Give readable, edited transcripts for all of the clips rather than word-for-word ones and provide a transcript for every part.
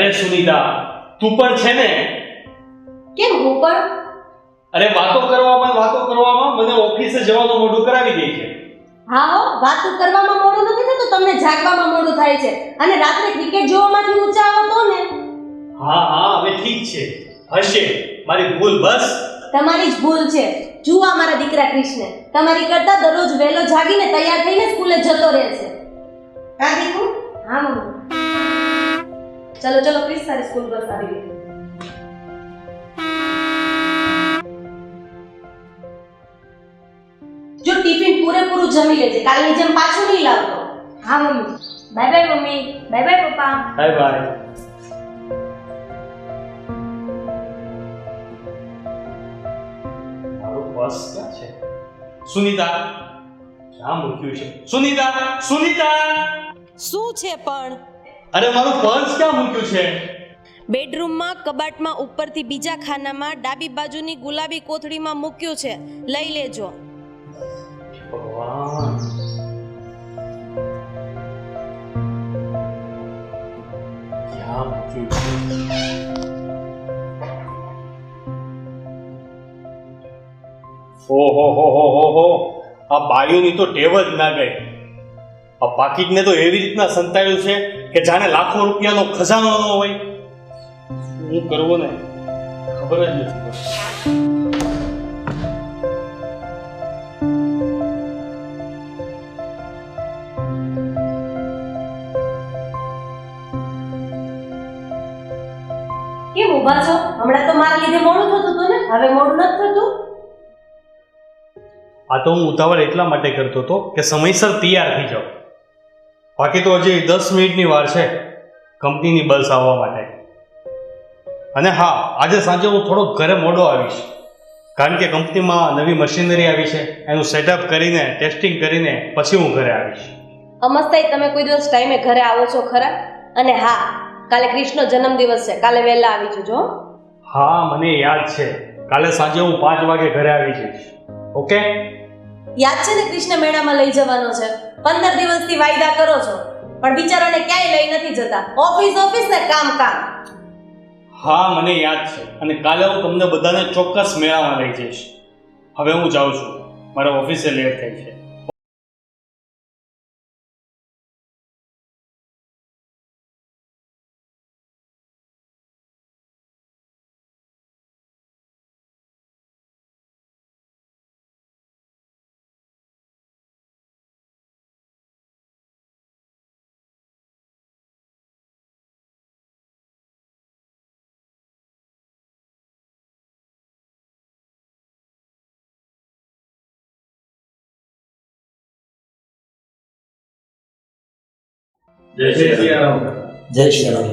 અરે સુનીતા, તું પણ છે ને? કેમ હું પણ? અરે વાતો કરવામાં મને ઓફિસે જવાનું મોડું કરાવી દે છે. હા હો, વાતો કરવામાં મોડું નથી થતું, તમને જાગવામાં મોડું થાય છે. અને રાત્રે ક્રિકેટ જોવામાંથી ઊંચા આવો તો ને. હા હવે ઠીક છે, હશે મારી ભૂલ. બસ તમારી જ ભૂલ છે. જુઓ મારા દીકરા કૃષ્ણ તમારી કરતા દરરોજ વહેલો જાગીને તૈયાર થઈને સ્કૂલે જતો રહે છે. હા દીકુ? હા મમ્મી. ચલો પ્લીઝ, તારી સ્કૂલ બસ આવી ગઈ. જો ટિફિન પૂરેપૂરું જમી લેજે, કાલની જેમ પાછું નહીં લાવતો. હા mummy. Bye bye mummy. Bye bye papa. Bye bye. મારું બસ ક્યાં છે? સુનીતા, ક્યાં મૂક્યું છે? સુનીતા! શું છે પણ? અરે મારું પર્સ ક્યાં મૂક્યું છે? બેડરૂમમાં કબાટમાં ઉપરથી બીજા ખાનામાં ડાબી બાજુની ગુલાબી કોથળીમાં મૂક્યું છે, લઈ લેજો. ભગવાન, ક્યાં મૂક્યું છે? ઓહો, આ બાયુની તો ટેવ જ ના ગઈ. આ પાકીટને તો એવી રીતના સંતાડ્યું છે કે જાણે લાખો રૂપિયાનો ખજાનો ન હોય. શું કરવું ને ખબર જ નથી પડતી. કેમ ઊભા છો? હમણાં તો મારા લીધે મોડું થતું હતું ને, હવે મોડું નથી થતું. આ તો હું ઉતાવળ એટલા માટે કરતો હતો કે સમયસર તૈયાર થઈ જાઉં. બાકી તો હજી 10 મિનિટની વાર છે કંપનીની બસ આવવા માટે. અને હા, આજે સાંજે હું થોડો ઘરે મોડો આવીશ, કારણ કે કંપનીમાં નવી મશીનરી આવી છે, એનું સેટઅપ કરીને ટેસ્ટિંગ કરીને પછી હું ઘરે આવીશ. અમસ્તાઈ, તમે કોઈ દિવસ ટાઈમે ઘરે આવો છો ખરા? અને હા, કાલે કૃષ્ણનો જન્મદિવસ છે, કાલે વહેલા આવી જજો. હા, મને યાદ છે. કાલે સાંજે હું 5 વાગે ઘરે આવી જઈશ. ઓકે? યાદ છે ને, કૃષ્ણ મેળામાં લઈ જવાનો છે. 15 દિવસથી વાયદા કરો છો, પણ બિચારાને ક્યાંય લઈ નથી જતા. ઓફિસ ને કામ. હા, મને યાદ છે. અને કાલે હું તમને બધાને ચોક્કસ મેળામાં લઈ જઈશ. હવે હું જાઉં છું, મારે ઓફિસે લેટ થઈ છે. જય શ્રી રામ. જય શ્રી રામ.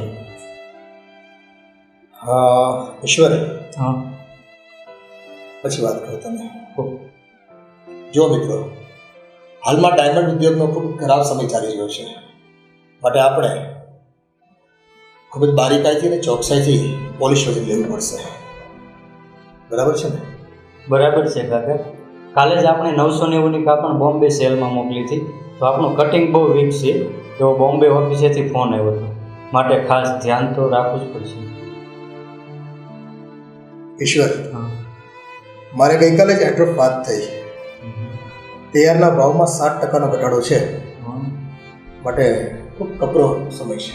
ઈશ્વર, હા, પછી વાત કરો તમે. જો મિત્રો, હાલમાં ડાયમંડ ઉદ્યોગનો ખૂબ ખરાબ સમય ચાલી રહ્યો છે, માટે આપણે ખૂબ જ બારીકાઈથી અને ચોકસાઈથી પોલીસ વચન લેવું પડશે. બરાબર છે ને? બરાબર છે કાકા. કાલે જ આપણે 990ની કાપણ બોમ્બે સેલમાં મોકલી હતી, તો આપણું કટિંગ બહુ વીક છે. એવો બોમ્બે ઓફિસેથી ફોન આવ્યો હતો, માટે ખાસ ધ્યાન તો રાખવું જ પડશે. ઈશ્વર, મારે ગઈકાલે જ એડ્રોપ વાત થઈ. તૈયારના ભાવમાં 7% ઘટાડો છે, માટે ખૂબ કપરો સમય છે.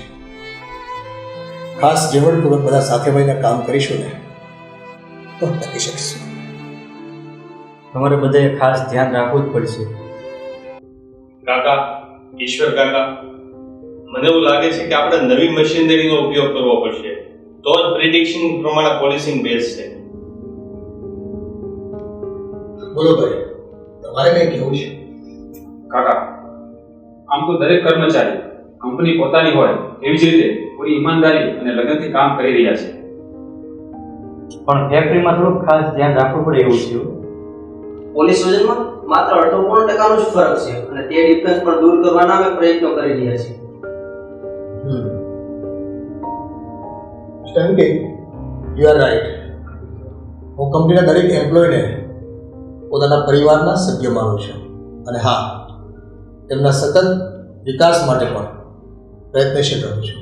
ખાસ જેવડપૂર્વક બધા સાથે મળીને કામ કરીશું ને તો ટકી શકીશું. તમારે બધાએ ખાસ ધ્યાન રાખવું જ પડશે. કાકા, ઈશ્વર કાકા, મને એવું લાગે છે કે આપણે નવી મશીનરીનો ઉપયોગ કરવો પડશે, તો જ પ્રિડિક્શન પ્રમાણે પોલિસિંગ બેસશે. બોલો ભાઈ, તમારે કંઈ કહેવું છે? કાકા, આમ તો દરેક કર્મચારી કંપની પોતાની હોય એવી જ રીતે પૂરી ઈમાનદારી અને લગનથી કામ કરી રહ્યા છે, પણ ફેક્ટરીમાં થોડુંક ખાસ ધ્યાન રાખવું પડે એવું છે. પોલીસ વજનમાં માત્ર 8% જ ફરક છે, અને તે ડિફરન્સ પણ દૂર કરવાના અમે પ્રયત્નો કરી રહ્યા છીએ. સ્ટેન્કે, યુ આર રાઈટ. હું કંપનીના દરેક એમ્પ્લોયને પોતાના પરિવારના સભ્ય માનું છું, અને હા, તેમના સતત વિકાસ માટે પણ પ્રયત્નશીલ રહું છું.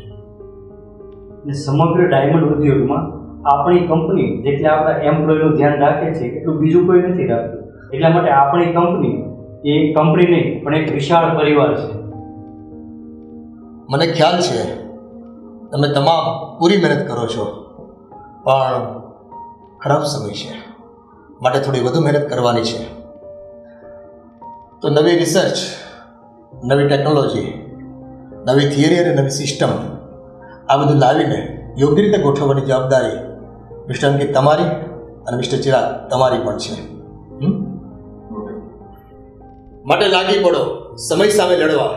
ને સમગ્ર ડાયમંડ ઉદ્યોગમાં આપણી કંપની જેટલા આપણા એમ્પ્લોયનું ધ્યાન રાખે છે એટલું બીજું કોઈ નથી રાખતું. એટલા માટે આપણી કંપની એ કંપની નહીં પણ એક વિશાળ પરિવાર છે. મને ખ્યાલ છે તમે તમામ પૂરી મહેનત કરો છો, પણ ખરાબ સમય છે માટે થોડી વધુ મહેનત કરવાની છે. તો નવી રિસર્ચ, નવી ટેકનોલોજી, નવી થિયરી અને નવી સિસ્ટમ આ બધું લાવીને યોગ્ય રીતે ગોઠવવાની જવાબદારી મિસ્ટર અંકિત તમારી અને મિસ્ટર ચિરાગ તમારી પણ છે. માટે લાગી પડો સમય સામે લડવા,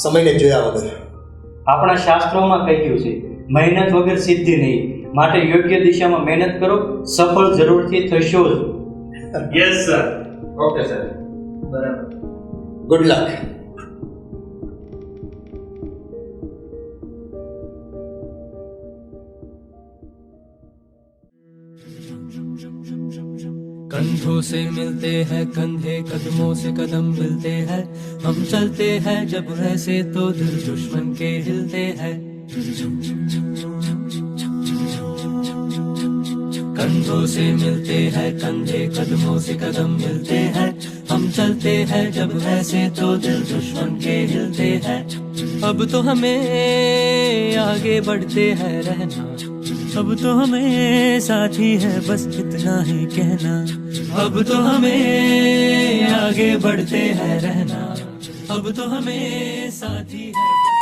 સમયને જોયા વગર. આપણા શાસ્ત્રોમાં કહ્યું છે મહેનત વગર સિદ્ધિ નહીં, માટે યોગ્ય દિશામાં મહેનત કરો, સફળ જરૂરથી થશો જ. Yes sir. Okay sir. બરાબર. Good luck. कंधों से मिलते हैं कंधे, कदमों से कदम मिलते हैं, हम चलते हैं जब ऐसे तो दिल दुश्मन के हिलते हैं. कंधों से मिलते हैं कंधे, कदमों से कदम मिलते हैं, हम चलते हैं जब ऐसे तो दिल दुश्मन के हिलते हैं. अब तो हमें आगे बढ़ते हैं रहना, अब तो हमें साथी है बस इतना ही कहना. अब तो हमें आगे बढ़ते हैं रहना, अब तो हमें साथी है बस.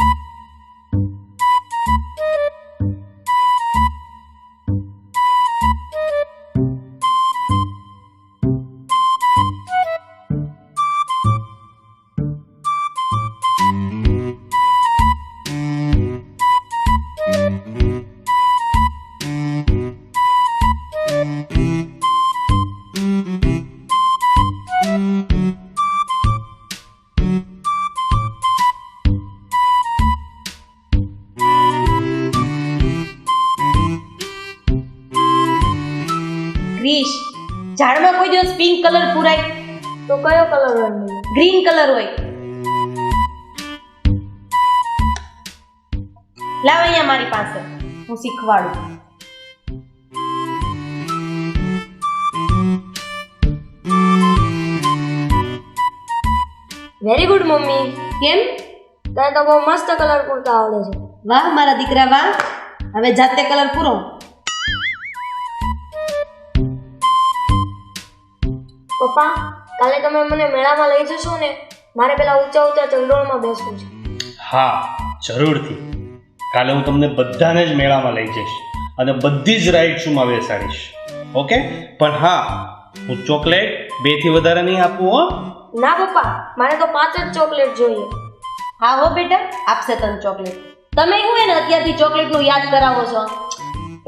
ક્રિશ, ઝાડમાં કોઈ દિવસ પિંક કલર પુરાય તો કયો કલર હોય મમ્મી? ગ્રીન કલર હોય. લાવ અહીંયા મારી પાસે, હું શીખવાડું. Very good mummy. કેમ? તને તો બહુ મસ્ત કલર પૂરતા આવડે છે. વાહ મારા દીકરા વાહ. હવે જાતે કલર પૂરો. પપ્પા, કાલે તમે મને મેળામાં લઈ જશો ને? મારે પેલા ઊંચા ઊંચા ચંડોળમાં બેસવું છે. હા, જરૂરથી. કાલે હું તમને બધાને જ મેળામાં લઈ જઈશ અને બધી જ રાઇડ્સમાં બેસાડીશ. ઓકે? પણ હા, હું ચોકલેટ 2 થી વધારે નહીં આપું હો. ના પપ્પા, મારે તો 5 જ ચોકલેટ જોઈએ. હા હો બેટા, આપશે તને ચોકલેટ. તમે હું એને અત્યારથી ચોકલેટનું યાદ કરાવો છો?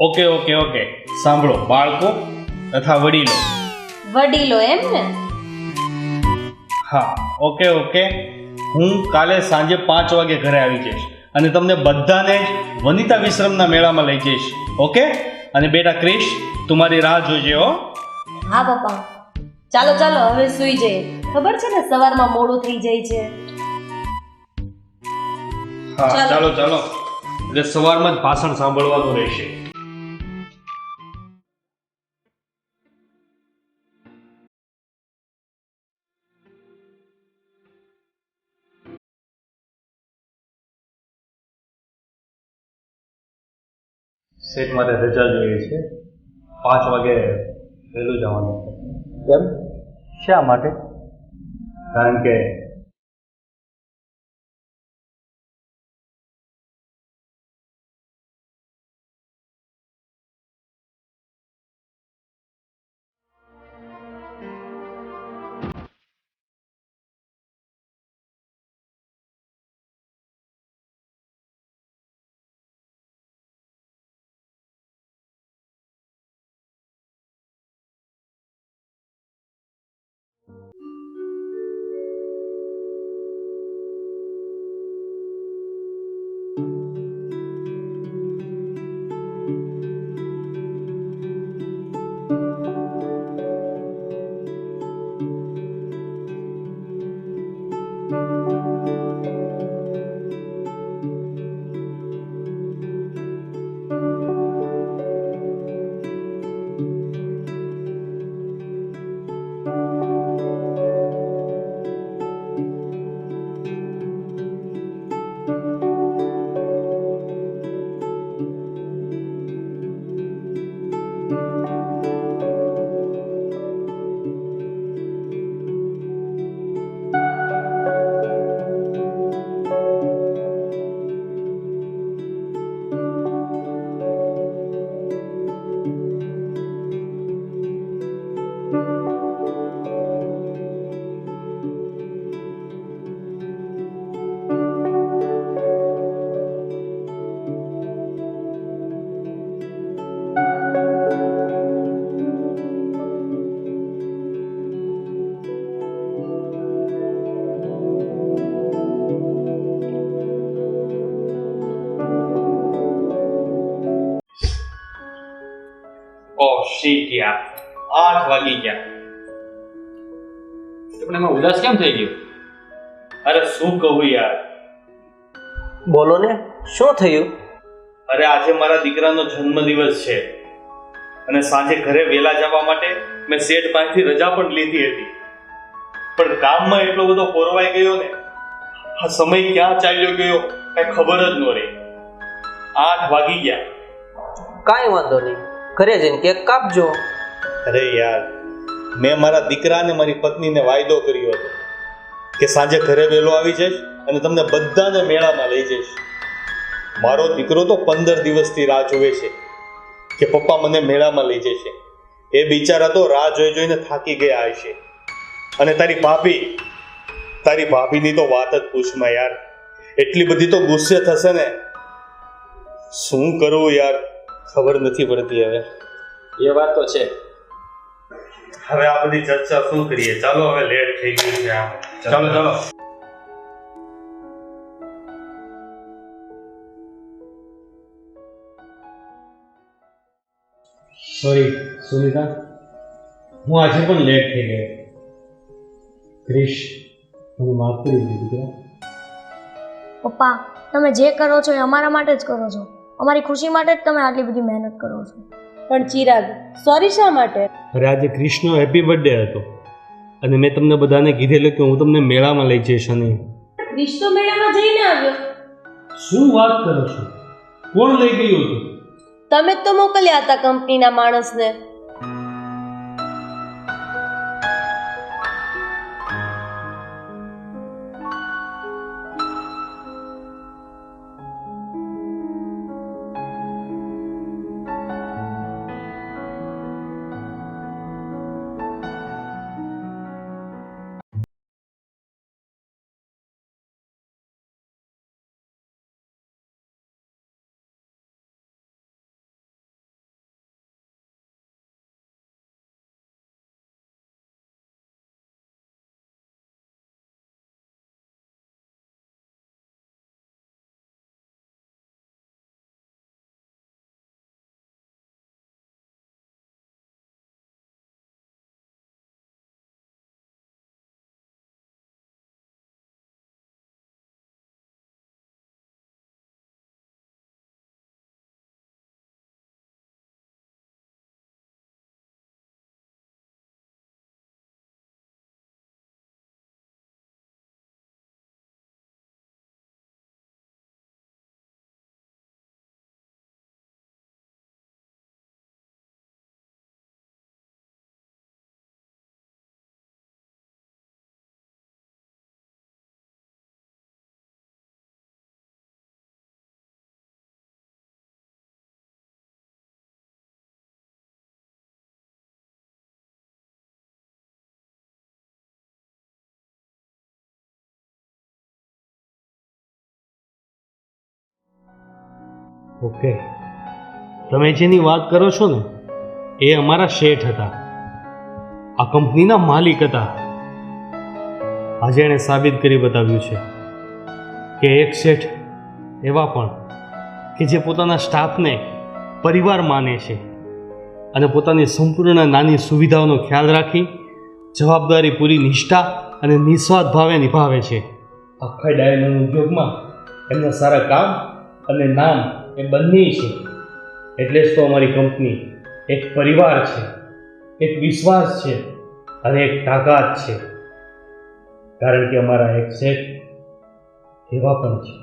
Okay okay okay. સાંભળો બાળકો તથા વડીલો. વડીલો એમ ને? હા, ઓકે ઓકે. હું કાલે સાંજે 5 વાગે ઘરે આવી જઈશ અને તમને બધાને જ વનિતા વિશ્રમના મેળામાં લઈ જઈશ. ઓકે? અને બેટા ક્રિશ, તમારી રાહ જોજે હો. હા પપ્પા. ચાલો ચાલો હવે સૂઈ જઈએ. ખબર છે ને સવારમાં મોડું થઈ જાય છે. હા, ચાલો. ચાલો ચાલો. એટલે સવારમાં જ ભાષણ સાંભળવાનું રહેશે. સેટ માટે રજા જોઈએ છે. 5 વાગે વહેલું જવાનું છે. કેમ? શા માટે? કારણ કે શીટ યાર, 8 વાગી ગયા. પણ એમાં ઉદાસ કેમ થઈ ગયો? અરે શું કહું યાર. બોલો ને, શું થયું? અરે આજે મારા દીકરાનો જન્મદિવસ છે અને સાંજે ઘરે વહેલા જવા માટે મેં શેઠ પાસેથી રજા પણ લીધી હતી, પણ કામમાં એટલો બધો કોરવાઈ ગયો ને, આ સમય ક્યાં ચાલ્યો ગયો કઈ ખબર જ ન રહી. 8 વાગી ગયા. કાંઈ વાંધો નહીં, ઘરે જઈને કેક કાપજો. અરે યાર, મેં મારા દીકરા અને મારી પત્નીને વાયદો કર્યો હતો કે સાંજે ઘરે વહેલો આવી જઈશ અને તમને બધાને મેળામાં લઈ જઈશ. મારો દીકરો તો 15 દિવસથી રાહ જોવે છે કે પપ્પા મને મેળામાં લઈ જશે. એ બિચારા તો રાહ જોઈ જોઈને થાકી ગયા હશે. અને તારી ભાભીની તો વાત જ પૂછમાં યાર, એટલી બધી તો ગુસ્સે થશે ને. શું કરું યાર, ખબર નથી પડતી હવે. એ વાત તો છે. હવે આ બધી ચર્ચા શું કરીએ, ચાલો હવે લેટ થઈ ગયું છે. ચાલો. સોરી સુનિતા, હું આજે પણ લેટ થઈ ગયો. ક્રિશ, મને માફ કરી દે દીકરા. પપ્પા, તમે જે કરો છો એ અમારા માટે જ કરો છો. અમારી ખુશી માટે જ તમે આટલી બધી મહેનત કરો છો. પણ ચિરાગ, સોરી શા માટે? અરે આજે ક્રિશનો હેપી બર્થડે હતો અને મેં તમને બધાને કીધેલું કે હું તમને મેળામાં લઈ જઈશ. અને ક્રિશ તો મેળામાં જઈને આવ્યો. શું વાત કરો છો? કોણ લઈ ગયું હતું? તમે જ તો મોકલ્યા હતા કંપનીના માણસને. ઓકે, તમે જેની વાત કરો છો ને એ અમારા શેઠ હતા, આ કંપનીના માલિક હતા. આજે એણે સાબિત કરી બતાવ્યું છે કે એક શેઠ એવા પણ કે જે પોતાના સ્ટાફને પરિવાર માને છે અને પોતાની સંપૂર્ણ નાની સુવિધાઓનો ખ્યાલ રાખી જવાબદારી પૂરી નિષ્ઠા અને નિસ્વાર્થ ભાવે નિભાવે છે. આખા ડાયમંડ ઉદ્યોગમાં એમના સારા કામ અને નામ એ બંને છે. એટલે જ તો અમારી કંપની એક પરિવાર છે, એક વિશ્વાસ છે અને એક તાકાત છે. કારણ કે અમારા એક શેઠ એવા પણ છે.